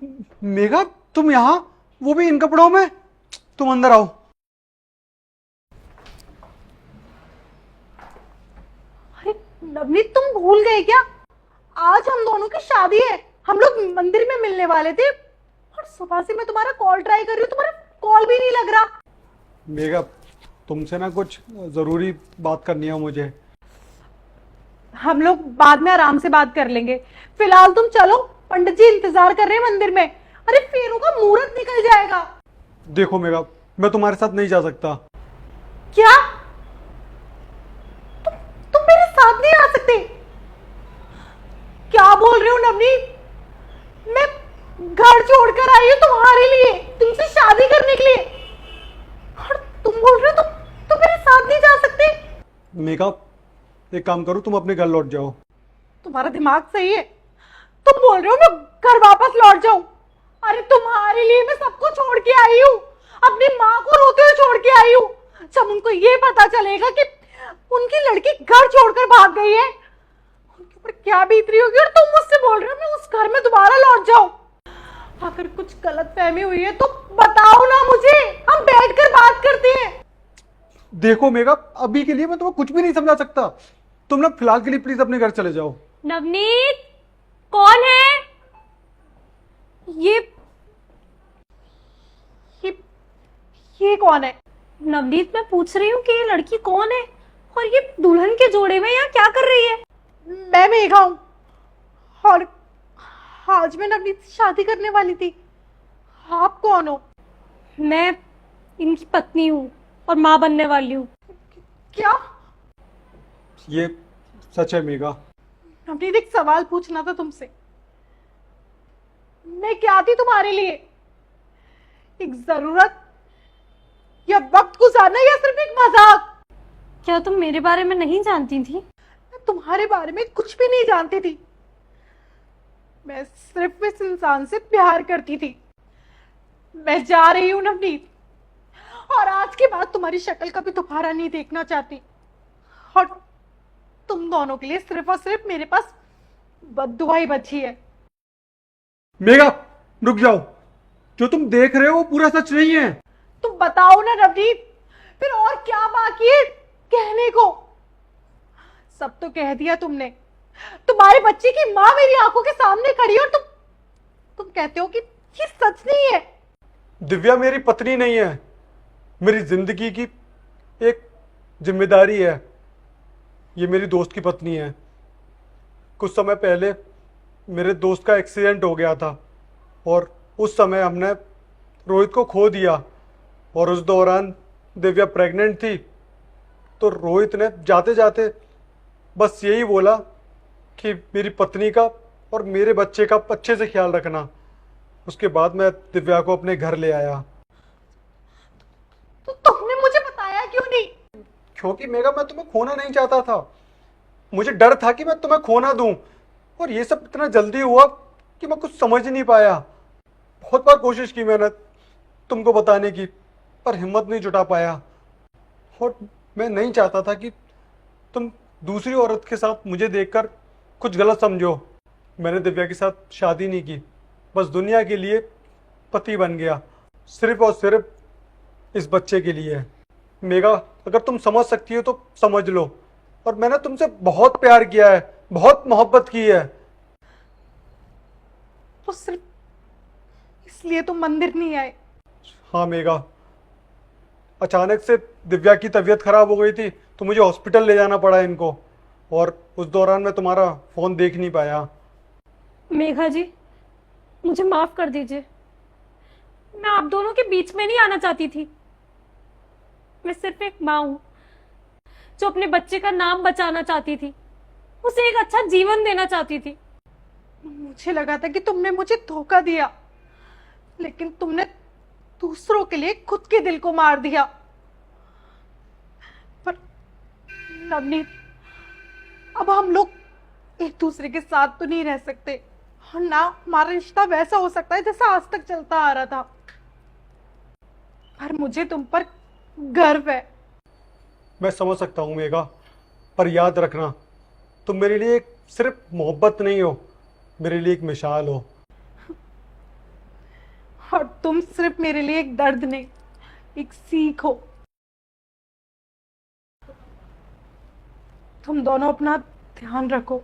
मेघा, तुम यहाँ, वो भी इन कपड़ों में? तुम अंदर आओ। अरे नवनीत, तुम भूल गए क्या? आज हम दोनों की शादी है। हम लोग मंदिर में मिलने वाले थे और सुबह से मैं तुम्हारा कॉल ट्राई कर रही हूँ, तुम्हारा कॉल भी नहीं लग रहा। मेघा, तुमसे ना कुछ जरूरी बात करनी है मुझे। हम लोग बाद में आराम से बात कर लेंगे, फिलहाल तुम चलो, पंडित जी इंतजार कर रहे हैं मंदिर में। अरे फेरों का मुहूर्त निकल जाएगा। देखो मेघा, मैं तुम्हारे साथ नहीं जा सकता। क्या? तुम मेरे साथ नहीं आ सकते? क्या बोल रहे हो नवनीत? मैं घर छोड़कर आई हूं तुम्हारे लिए, तुमसे शादी करने के लिए, और तुम बोल रहे हो तुम मेरे साथ नहीं जा सकते? मेघा, एक काम करो, तुम अपने घर लौट जाओ। तुम्हारा दिमाग सही है? तुम बोल रहे हो मैं घर वापस लौट जाऊं? अरे तुम्हारे लिए मैं सबको छोड़ के आई हूँ, अपनी माँ को रोते हुए छोड़ के आई हूँ। जब उनको ये पता चलेगा कि उनकी लड़की घर छोड़कर भाग गई है, उनके ऊपर क्या बीत रही होगी। और तुम मुझसे बोल रहे हो मैं उस घर में दोबारा लौट जाऊं? अगर कुछ गलत फहमी हुई है तो बताओ ना मुझे, हम बैठकर बात करते हैं। देखो मेघा, अभी के लिए मैं तुम्हें कुछ भी नहीं समझा सकता। तुम ना फिलहाल के लिए प्लीज अपने घर चले जाओ। नवनीत, कौन है? ये ये ये कौन है? नवनीत, मैं पूछ रही हूँ कि ये लड़की कौन है और ये दुल्हन के जोड़े में यहाँ क्या कर रही है? मैं मेघा हूं और आज मैं नवनीत से शादी करने वाली थी। आप कौन हो? मैं इनकी पत्नी हूँ और माँ बनने वाली हूँ। क्या? ये सच है मेघा। नवनीत, एक सवाल पूछना था तुमसे। मैं क्या थी तुम्हारे लिए? एक जरूरत या वक्त गुजारना या सिर्फ एक मजाक? क्या तुम मेरे बारे में नहीं जानती थी? मैं तुम्हारे बारे में कुछ भी नहीं जानती थी। मैं सिर्फ इस इंसान से प्यार करती थी। मैं जा रही हूं नवनीत, और आज के बाद तुम्हारी शक्ल कभी दोबारा नहीं देखना चाहती। और तुम दोनों के लिए सिर्फ और सिर्फ मेरे पास बद्दुआ ही बची है। मेघा, रुक जाओ। जो तुम देख रहे हो वो पूरा सच नहीं है। तुम बताओ ना नवनीत, फिर और क्या बाकी है कहने को? सब तो कह दिया तुमने। तुम्हारे बच्चे की माँ मेरी आंखों के सामने खड़ी है और तुम कहते हो कि ये सच नहीं है। दिव्या मेरी पत्नी नहीं है, मेरी जिंदगी की एक जिम्मेदारी है। ये मेरी दोस्त की पत्नी है। कुछ समय पहले मेरे दोस्त का एक्सीडेंट हो गया था और उस समय हमने रोहित को खो दिया, और उस दौरान दिव्या प्रेग्नेंट थी। तो रोहित ने जाते जाते बस यही बोला कि मेरी पत्नी का और मेरे बच्चे का अच्छे से ख्याल रखना। उसके बाद मैं दिव्या को अपने घर ले आया। तो तुमने मुझे बताया क्यों नहीं? क्योंकि मेघा, मैं तुम्हें खोना नहीं चाहता था। मुझे डर था कि मैं तुम्हें खो ना दूं, और ये सब इतना जल्दी हुआ कि मैं कुछ समझ नहीं पाया। बहुत बार कोशिश की मैंने तुमको बताने की, पर हिम्मत नहीं जुटा पाया। और मैं नहीं चाहता था कि तुम दूसरी औरत के साथ मुझे देखकर कुछ गलत समझो। मैंने दिव्या के साथ शादी नहीं की, बस दुनिया के लिए पति बन गया, सिर्फ और सिर्फ इस बच्चे के लिए। मेघा, अगर तुम समझ सकती हो तो समझ लो। और मैंने तुमसे बहुत प्यार किया है, बहुत मोहब्बत की है। तो सिर्फ इसलिए तुम मंदिर नहीं आए? हाँ मेघा, अचानक से दिव्या की तबीयत खराब हो गई थी तो मुझे हॉस्पिटल ले जाना पड़ा इनको, और उस दौरान मैं तुम्हारा फोन देख नहीं पाया। मेघा जी, मुझे माफ कर दीजिए। मैं आप दोनों के बीच में नहीं आना चाहती थी। मैं सिर्फ एक माँ हूं जो अपने बच्चे का नाम बचाना चाहती थी, उसे एक अच्छा जीवन देना चाहती थी। मुझे लगा था कि तुमने मुझे धोखा दिया, लेकिन तुमने दूसरों के लिए खुद के दिल को मार दिया। पर नवनीत, अब हम लोग एक दूसरे के साथ तो नहीं रह सकते, और ना हमारा रिश्ता वैसा हो सकता है जैसा आज तक चलता आ रहा था। पर मुझे तुम पर गर्व है। मैं समझ सकता हूँ मेघा, पर याद रखना, तुम मेरे लिए सिर्फ मोहब्बत नहीं हो, मेरे लिए एक मिसाल हो। और तुम सिर्फ मेरे लिए एक दर्द नहीं, एक सीख हो। तुम दोनों अपना ध्यान रखो।